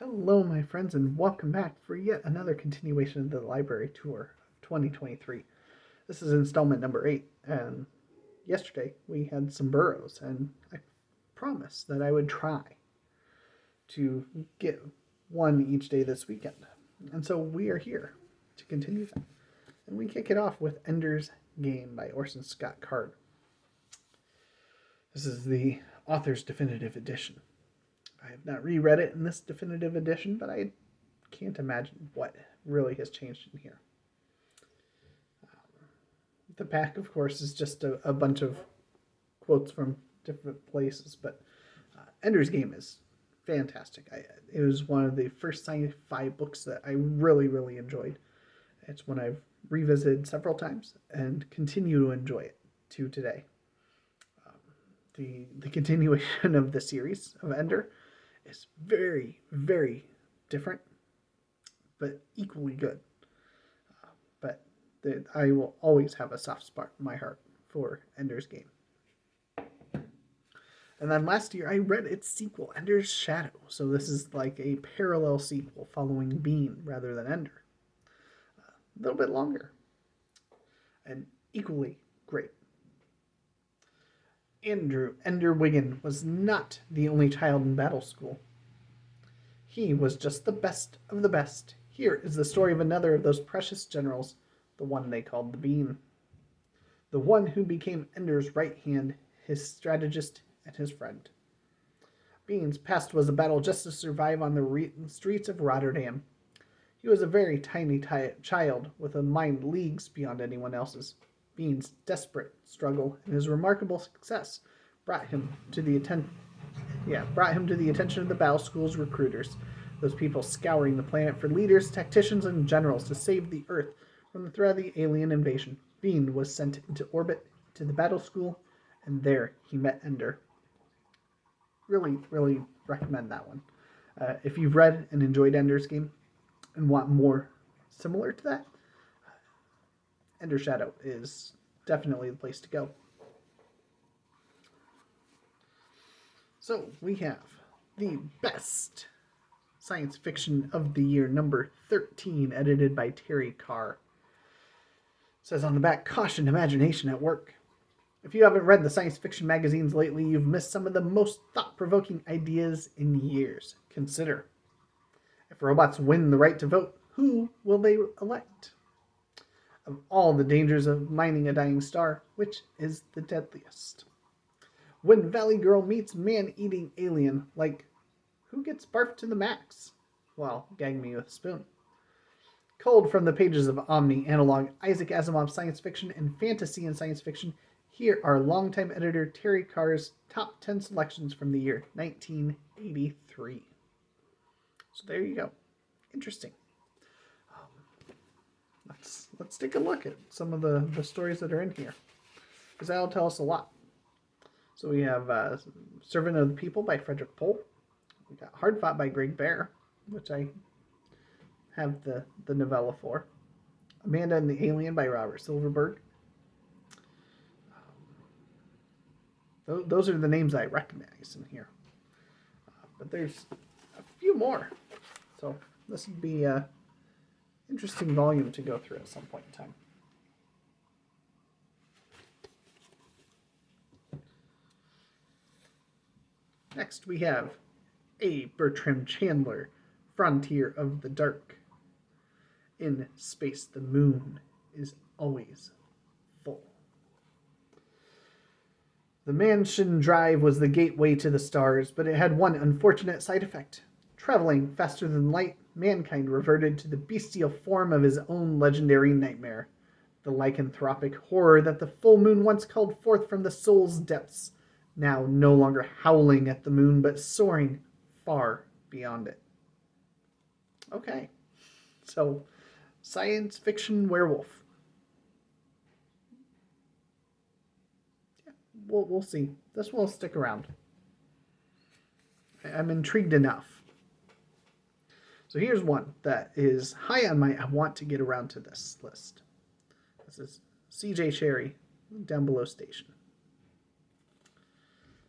Hello, my friends, and welcome back for yet another continuation of the library tour of 2023. This is installment number 8, and yesterday we had some burrows, and I promised that I would try to get one each day this weekend. And so we are here to continue that. And we kick it off with Ender's Game by Orson Scott Card. This is the author's definitive edition. I have not reread it in this definitive edition, but I can't imagine what really has changed in here. The back, of course, is just a bunch of quotes from different places, but Ender's Game is fantastic. It was one of the first sci-fi books that I really, really enjoyed. It's one I've revisited several times and continue to enjoy it to today. The continuation of the series of Ender is very, very different, but equally good. But I will always have a soft spot in my heart for Ender's Game. And then last year I read its sequel, Ender's Shadow. So this is like a parallel sequel following Bean rather than Ender. A little bit longer. And equally great. Andrew Ender Wiggin was not the only child in battle school. He was just the best of the best. Here is the story of another of those precious generals, the one they called the Bean. The one who became Ender's right hand, his strategist, and his friend. Bean's past was a battle just to survive on the streets of Rotterdam. He was a very tiny child with a mind leagues beyond anyone else's. Bean's desperate struggle and his remarkable success brought him to the attention of the battle school's recruiters, those people scouring the planet for leaders, tacticians, and generals to save the Earth from the threat of the alien invasion. Bean was sent into orbit to the battle school, and there he met Ender. Really, really recommend that one. If you've read and enjoyed Ender's Game and want more similar to that, Ender's Shadow is definitely the place to go. So we have the best science fiction of the year, number 13, edited by Terry Carr. It says on the back, caution imagination at work. If you haven't read the science fiction magazines lately, you've missed some of the most thought-provoking ideas in years. Consider, if robots win the right to vote, who will they elect? Of all the dangers of mining a dying star, which is the deadliest? When Valley Girl meets man-eating alien, like, who gets barfed to the max? Well, gag me with a spoon. Culled from the pages of Omni Analog, Isaac Asimov's science fiction and fantasy and science fiction, here are longtime editor Terry Carr's top 10 selections from the year 1983. So there you go. Interesting. Let's take a look at some of the stories that are in here, because that'll tell us a lot. So we have Servant of the People by Frederick Pohl. We got Hard Fought by Greg Bear, which I have the novella for. Amanda and the Alien by Robert Silverberg. Those are the names I recognize in here. But there's a few more. So this would be an interesting volume to go through at some point in time. Next we have A. Bertram Chandler, Frontier of the Dark. In space, the moon is always full. The Mansion Drive was the gateway to the stars, but it had one unfortunate side effect. Traveling faster than light, mankind reverted to the bestial form of his own legendary nightmare, the lycanthropic horror that the full moon once called forth from the soul's depths, now no longer howling at the moon, but soaring far beyond it. Okay, so science fiction werewolf. Yeah, we'll see. This will stick around. I'm intrigued enough. So here's one that is high on my I want to get around to this list. This is C.J. Cherry, Down Below Station.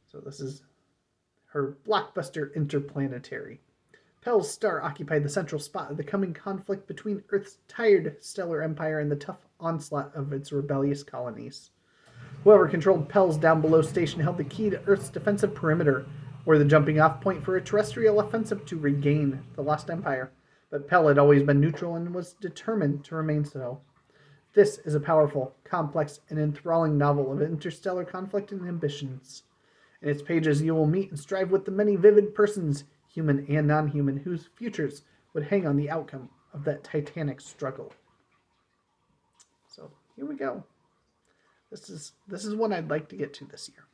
So this is her blockbuster Interplanetary. Pell's star occupied the central spot of the coming conflict between Earth's tired stellar empire and the tough onslaught of its rebellious colonies. Whoever controlled Pell's down below station held the key to Earth's defensive perimeter, or the jumping off point for a terrestrial offensive to regain the lost empire. But Pell had always been neutral and was determined to remain so. This is a powerful, complex, and enthralling novel of interstellar conflict and ambitions. In its pages, you will meet and strive with the many vivid persons, human and non-human, whose futures would hang on the outcome of that titanic struggle. So here we go. This is one I'd like to get to this year.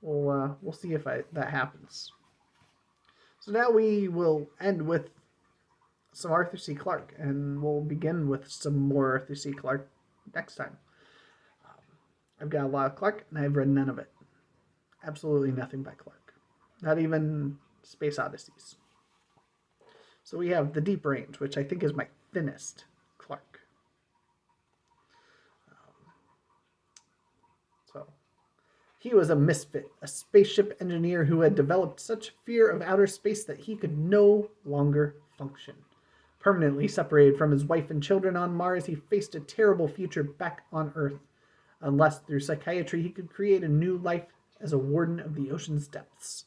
We'll see if that happens. So now we will end with some Arthur C. Clarke, and we'll begin with some more Arthur C. Clarke next time. I've got a lot of Clarke, and I've read none of it. Absolutely nothing by Clarke. Not even Space Odysseys. So we have The Deep Range, which I think is my thinnest Clarke. He was a misfit, a spaceship engineer who had developed such fear of outer space that he could no longer function. Permanently separated from his wife and children on Mars, he faced a terrible future back on Earth, unless through psychiatry he could create a new life as a warden of the ocean's depths.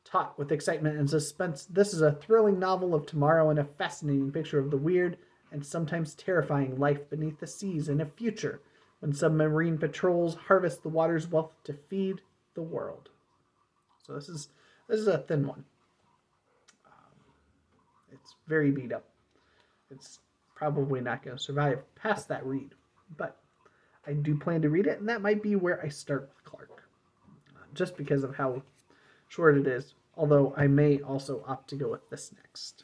Taut with excitement and suspense, this is a thrilling novel of tomorrow and a fascinating picture of the weird and sometimes terrifying life beneath the seas in a future when submarine patrols harvest the water's wealth to feed the world. So this is a thin one. It's very beat up. It's probably not going to survive past that read, but I do plan to read it, and that might be where I start with Clarke, just because of how short it is, although I may also opt to go with this next.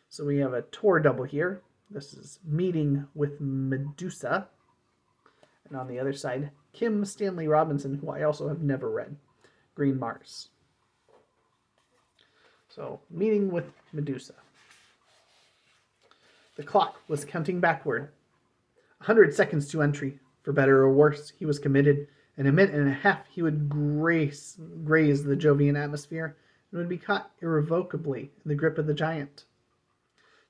So we have a Tor double here. This is Meeting with Medusa. And on the other side, Kim Stanley Robinson, who I also have never read, Green Mars. So, Meeting with Medusa. The clock was counting backward. 100 seconds to entry. For better or worse, he was committed. In a minute and a half, he would graze the Jovian atmosphere and would be caught irrevocably in the grip of the giant.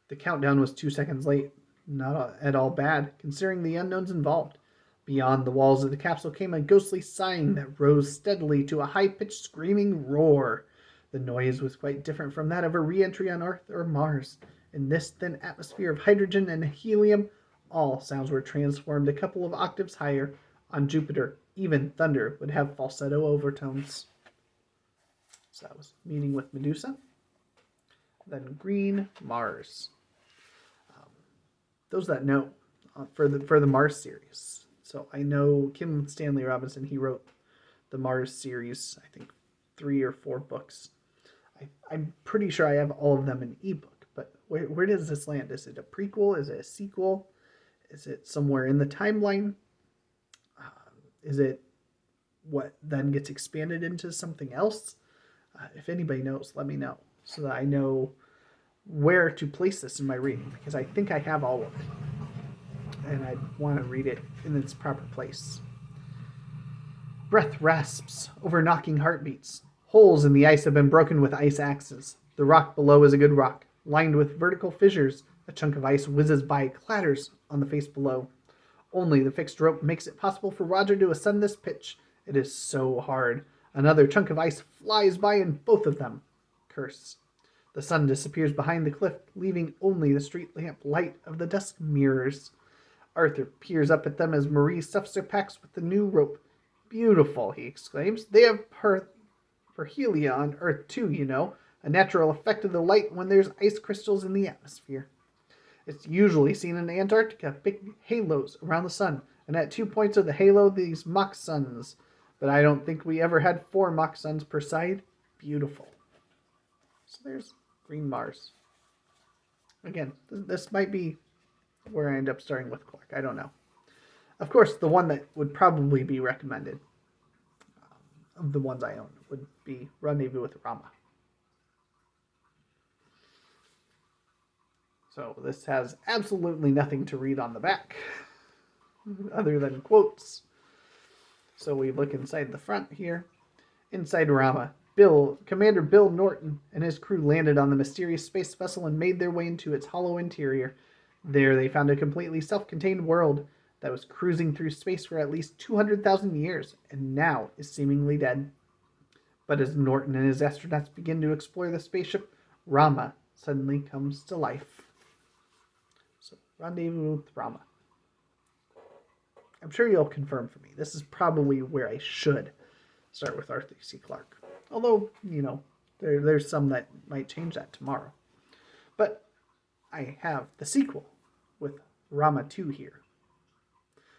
The countdown was 2 seconds late. Not at all bad, considering the unknowns involved. Beyond the walls of the capsule came a ghostly sighing that rose steadily to a high-pitched screaming roar. The noise was quite different from that of a re-entry on Earth or Mars. In this thin atmosphere of hydrogen and helium, all sounds were transformed a couple of octaves higher. On Jupiter, even thunder would have falsetto overtones. So that was Meeting with Medusa. Then Green Mars. Those that know, for the Mars series. So I know Kim Stanley Robinson, he wrote the Mars series, I think 3 or 4 books. I'm pretty sure I have all of them in ebook, but where does this land? Is it a prequel? Is it a sequel? Is it somewhere in the timeline? Is it what then gets expanded into something else? If anybody knows, let me know so that I know where to place this in my reading, because I think I have all of it. And I want to read it in its proper place. Breath rasps over knocking heartbeats. Holes in the ice have been broken with ice axes. The rock below is a good rock, lined with vertical fissures. A chunk of ice whizzes by, clatters on the face below. Only the fixed rope makes it possible for Roger to ascend this pitch. It is so hard. Another chunk of ice flies by and both of them curse. The sun disappears behind the cliff, leaving only the street lamp light of the dusk mirrors. Arthur peers up at them as Marie stuffs her packs with the new rope. Beautiful, he exclaims. They have perhelia on Earth too, you know. A natural effect of the light when there's ice crystals in the atmosphere. It's usually seen in Antarctica, big halos around the sun, and at 2 points of the halo, these mock suns. But I don't think we ever had 4 mock suns per side. Beautiful. So there's Green Mars. Again, this might be where I end up starting with Clarke. I don't know. Of course, the one that would probably be recommended of the ones I own would be Rendezvous with Rama. So this has absolutely nothing to read on the back other than quotes. So we look inside the front here. Inside Rama, Commander Bill Norton and his crew landed on the mysterious space vessel and made their way into its hollow interior. There they found a completely self-contained world that was cruising through space for at least 200,000 years and now is seemingly dead. But as Norton and his astronauts begin to explore the spaceship, Rama suddenly comes to life. So, Rendezvous with Rama. I'm sure you'll confirm for me. This is probably where I should start with Arthur C. Clarke. Although, there's some that might change that tomorrow. But I have the sequel with Rama 2 here.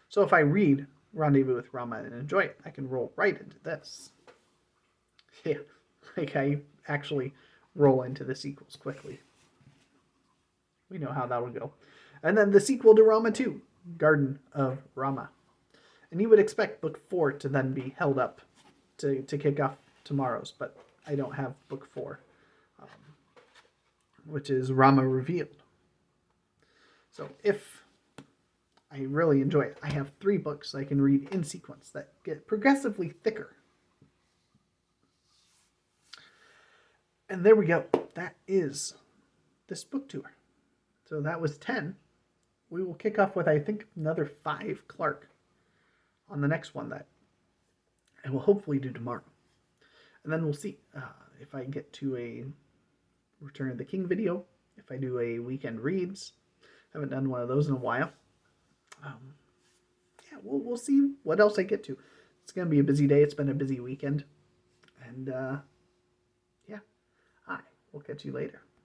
So if I read Rendezvous with Rama and enjoy it, I can roll right into this. Yeah, like I actually roll into the sequels quickly. We know how that'll go. And then the sequel to Rama 2, Garden of Rama. And you would expect book 4 to then be held up to kick off tomorrow's, but I don't have book 4, which is Rama Revealed. So if I really enjoy it, I have 3 books I can read in sequence that get progressively thicker. And there we go. That is this book tour. So that was 10. We will kick off with, I think, another 5 Clarke on the next one that I will hopefully do tomorrow. And then we'll see if I get to a Return of the King video, if I do a weekend reads. Haven't done one of those in a while. We'll see what else I get to. It's going to be a busy day. It's been a busy weekend. And, I will catch you later.